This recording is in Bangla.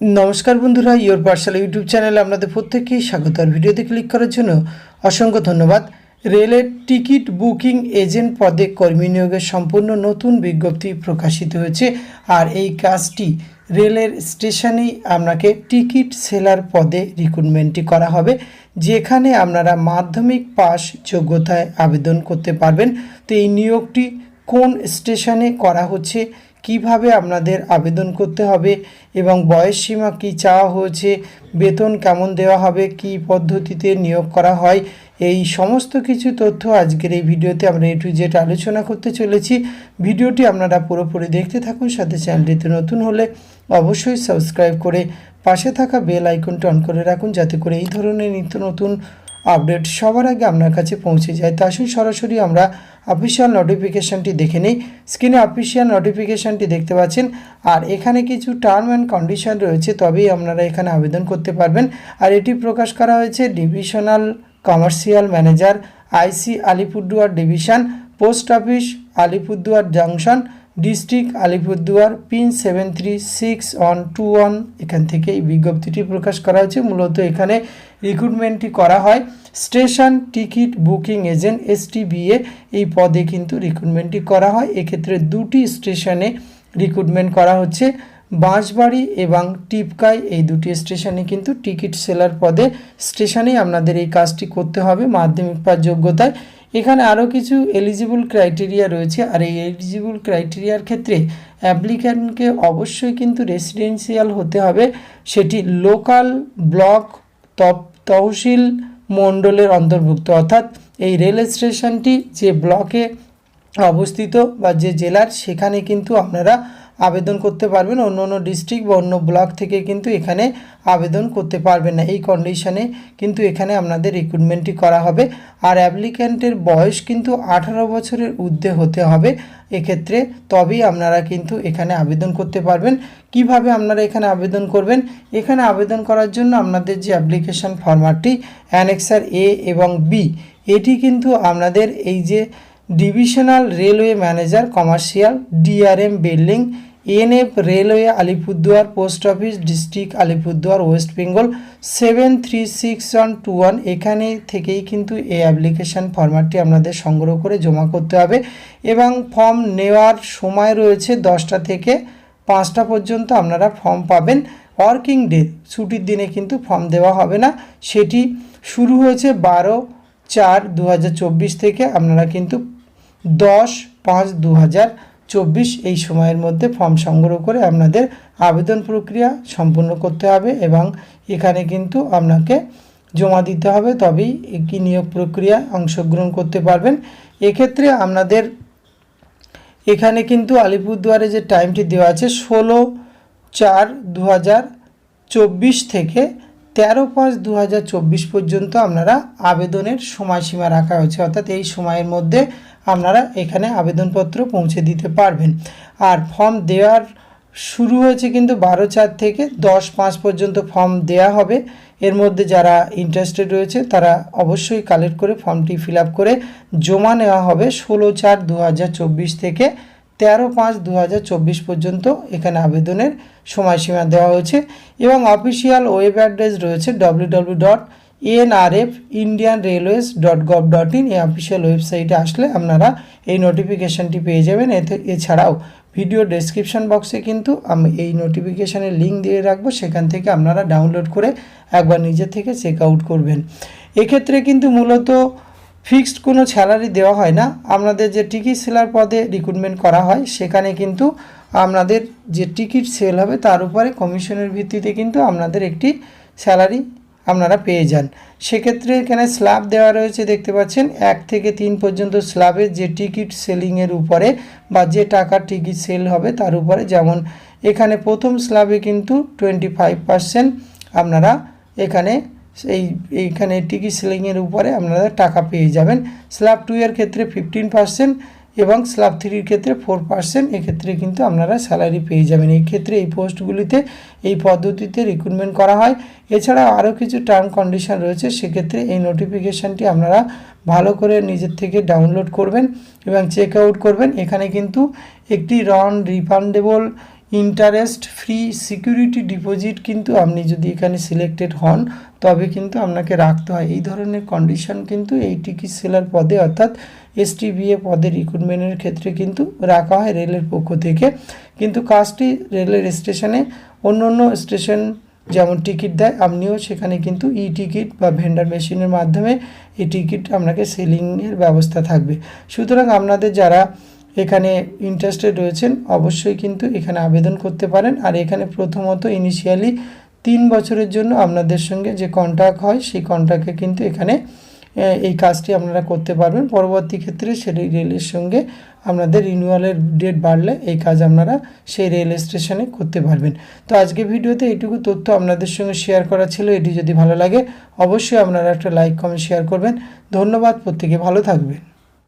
नमस्कार बंधुरा योर पार्सल यूट्यूब चैनल आपनादेर प्रत्येककेई स्वागत। और भिडियोते क्लिक करार जोन्नो असंख्य धन्यवाद। रेलेर टिकिट बुकिंग एजेंट पदे कर्मी नियोगेर सम्पूर्ण नतून विज्ञप्ति प्रकाशित हयेछे। और एई काजटी रेलेर स्टेशनेई आपनाके टिकिट सेलार पदे रिक्रुटमेंटटी करा हबे, जेखाने आपनारा माध्यमिक पास योग्यताय आवेदन करते पारबेन। तो एई नियोगटी कोन स्टेशने करा हच्छे, কিভাবে আপনাদের আবেদন করতে হবে এবং বয়স সীমা কি চাওয়া হয়েছে, বেতন কেমন দেওয়া হবে, কি পদ্ধতিতে নিয়োগ করা হয়, এই সমস্ত কিছু তথ্য আজকের এই ভিডিওতে আমরা A to Z আলোচনা করতে চলেছি। ভিডিওটি আপনারা পুরোপুরি দেখতে থাকুন। সাথে চ্যানেলটিতে নতুন হলে অবশ্যই সাবস্ক্রাইব করে পাশে থাকা বেল আইকনটি অন করে রাখুন, যাতে করে এই ধরনের নিত্য নতুন আপডেট সবার আগে আপনার কাছে পৌঁছে যায়। তো আসুন সরাসরি আমরা অফিসিয়াল নোটিফিকেশনটি দেখে নিই। স্ক্রিনে অফিসিয়াল নোটিফিকেশনটি দেখতে পাচ্ছেন। আর এখানে কিছু টার্ম অ্যান্ড কন্ডিশন রয়েছে, তবেই আপনারা এখানে আবেদন করতে পারবেন। আর এটি প্রকাশ করা হয়েছে divisional commercial manager IC Alipurduar division, post office Alipurduar junction, district Alipurduar, pin 736121। এখান থেকে এই বিজ্ঞপ্তিটি প্রকাশ করা হয়েছে। মূলত এখানে রিক্রুটমেন্টটি করা হয় station ticket booking agent STBA এই পদে কিন্তু রিক্রুটমেন্টটি করা হয়। এক্ষেত্রে দুটি স্টেশনে রিক্রুটমেন্ট করা হচ্ছে, বাঁশবাড়ি এবং টিপকাই। এই দুটি স্টেশনে কিন্তু টিকিট সেলার পদে স্টেশনেই আপনাদের এই কাজটি করতে হবে মাধ্যমিক পাস যোগ্যতায়। এখানে আরও কিছু এলিজিবল ক্রাইটেরিয়া রয়েছে। আর এই এলিজিবল ক্রাইটেরিয়ার ক্ষেত্রে অ্যাপ্লিক্যান্টকে অবশ্যই কিন্তু রেসিডেন্সিয়াল হতে হবে, সেটি লোকাল ব্লক তহসিল মণ্ডলের অন্তর্ভুক্ত। অর্থাৎ এই রেল স্টেশনটি যে ব্লকে অবস্থিত বা যে জেলার, সেখানে কিন্তু আপনারা আবেদন করতে পারবেন। অন্য অন্য ডিস্ট্রিক্ট বা অন্য ব্লক থেকে কিন্তু এখানে আবেদন করতে পারবেন না। এই কন্ডিশনে কিন্তু এখানে আপনাদের রিক্রুটমেন্টটি করা হবে। আর অ্যাপ্লিক্যান্টের বয়স কিন্তু 18 বছরের ঊর্ধ্বে হতে হবে এক্ষেত্রে, তবেই আপনারা কিন্তু এখানে আবেদন করতে পারবেন। কিভাবে আপনারা এখানে আবেদন করবেন? এখানে আবেদন করার জন্য আপনাদের যে অ্যাপ্লিকেশন ফরম্যাটটি অ্যানেক্সার A এবং B, এটি কিন্তু আপনাদের এই যে divisional railway manager commercial DRM building NF railway Alipurduar post office district Alipurduar West Bengal 736121 এখানে থেকেই কিন্তু এই অ্যাপ্লিকেশান ফরম্যাটটি আপনাদের সংগ্রহ করে জমা করতে হবে। এবং ফর্ম নেওয়ার সময় রয়েছে 10টা থেকে 5টা পর্যন্ত আপনারা ফর্ম পাবেন। ওয়ার্কিং ডে ছুটির দিনে কিন্তু ফর্ম দেওয়া হবে না, সেটি শুরু হয়েছে 12/4/2024 থেকে। আপনারা কিন্তু 10/5/2024 এই সময়ের মধ্যে ফর্ম সংগ্রহ করে আপনাদের আবেদন প্রক্রিয়া সম্পূর্ণ করতে হবে এবং এখানে কিন্তু আপনাকে জমা দিতে হবে, তবেই একই নিয়োগ প্রক্রিয়া অংশগ্রহণ করতে পারবেন। এক্ষেত্রে আপনাদের এখানে কিন্তু আলিপুরদুয়ারে যে টাইমটি দেওয়া আছে 16/4/2024 থেকে 13/5/2024 পর্যন্ত আপনারা আবেদনের সময়সীমা রাখা হয়েছে। অর্থাৎ এই সময়ের মধ্যে আপনারা এখানে আবেদনপত্র পৌঁছে দিতে পারবেন। আর ফর্ম দেওয়ার শুরু হয়েছে কিন্তু 12/4 থেকে 10/5 পর্যন্ত ফর্ম দেওয়া হবে। এর মধ্যে যারা ইন্টারেস্টেড রয়েছে তারা অবশ্যই কালেক্ট করে ফর্মটি ফিল আপ করে জমা নেওয়া হবে 16/4/2024 থেকে 13/5/2024 পর্যন্ত এখানে আবেদনের সময়সীমা দেওয়া হয়েছে। এবং অফিসিয়াল ওয়েব অ্যাড্রেস রয়েছে www.nrfindianrailways.gov.in। এই অফিসিয়াল ওয়েবসাইটে আসলে আপনারা এই নোটিফিকেশানটি পেয়ে যাবেন। এছাড়াও ভিডিও ডেসক্রিপশন বক্সে কিন্তু আমি এই নোটিফিকেশানের লিঙ্ক দিয়ে রাখবো, সেখান থেকে আপনারা ডাউনলোড করে একবার নিজে থেকে চেক আউট করবেন। এক্ষেত্রে কিন্তু মূলত ফিক্সড কোনো স্যালারি দেওয়া হয় না। আপনাদের যে টিকিট সেলার পদে রিক্রুটমেন্ট করা হয়, সেখানে কিন্তু আপনাদের যে টিকিট সেল হবে তার উপরে কমিশনের ভিত্তিতে কিন্তু আপনাদের একটি স্যালারি আপনারা পেয়ে যান। সেক্ষেত্রে এখানে স্ল্যাব দেওয়া রয়েছে, দেখতে পাচ্ছেন 1 থেকে 3 পর্যন্ত স্ল্যাবের যে টিকিট সেলিংয়ের উপরে বা যে টাকার টিকিট সেল হবে তার উপরে। যেমন এখানে প্রথম স্ল্যাবে কিন্তু 25% আপনারা এইখানে টিকিট সেলিংয়ের উপরে আপনারা টাকা পেয়ে যাবেন। স্ল্যাব 2 এর ক্ষেত্রে 15% এবং স্ল্যাব 3 এর ক্ষেত্রে 4%। এক্ষেত্রে কিন্তু আপনারা স্যালারি পেয়ে যাবেন। এই ক্ষেত্রে এই পোস্টগুলিতে এই পদ্ধতিতে রিক্রুটমেন্ট করা হয়। এছাড়া আরও কিছু টার্ম কন্ডিশন রয়েছে, সেক্ষেত্রে এই নোটিফিকেশানটি আপনারা ভালো করে নিজের থেকে ডাউনলোড করবেন এবং চেক আউট করবেন। এখানে কিন্তু একটি non refundable interest free security deposit কিন্তু আপনি যদি এখানে সিলেক্টেড হন তবে কিন্তু আপনাকে রাখতে হয়। এই ধরনের কন্ডিশন কিন্তু এই টিকিট সেলার পদে অর্থাৎ এসটিবিএ পদে রিক্রুটমেন্টের ক্ষেত্রে কিন্তু রাখা হয় রেলের পক্ষ থেকে। কিন্তু কাজটি রেলের স্টেশনে অন্য অন্য স্টেশন যেমন টিকিট দেয়, আপনিও সেখানে কিন্তু ই টিকিট বা ভেন্ডার মেশিনের মাধ্যমে এই টিকিট আপনাকে সেলিংয়ের ব্যবস্থা থাকবে। সুতরাং আপনাদের যারা এখানে ইন্টারেস্টেড রয়েছেন অবশ্যই কিন্তু এখানে আবেদন করতে পারেন। আর এখানে প্রথমত ইনিশিয়ালি 3 বছরের জন্য আপনাদের সঙ্গে যে কন্ট্রাক্ট হয় সেই কন্ট্রাক্টে কিন্তু এখানে এই কাজটি আপনারা করতে পারবেন। পরবর্তী ক্ষেত্রে সেই রেলের সঙ্গে আপনাদের রিনিউয়ালের ডেট বাড়লে এই কাজ আপনারা সেই রেল স্টেশনে করতে পারবেন। তো আজকে ভিডিওতে এইটুকু তথ্য আপনাদের সঙ্গে শেয়ার করা ছিল। এটি যদি ভালো লাগে অবশ্যই আপনারা একটা লাইক কমেন্ট শেয়ার করবেন। ধন্যবাদ, প্রত্যেকে ভালো থাকবেন।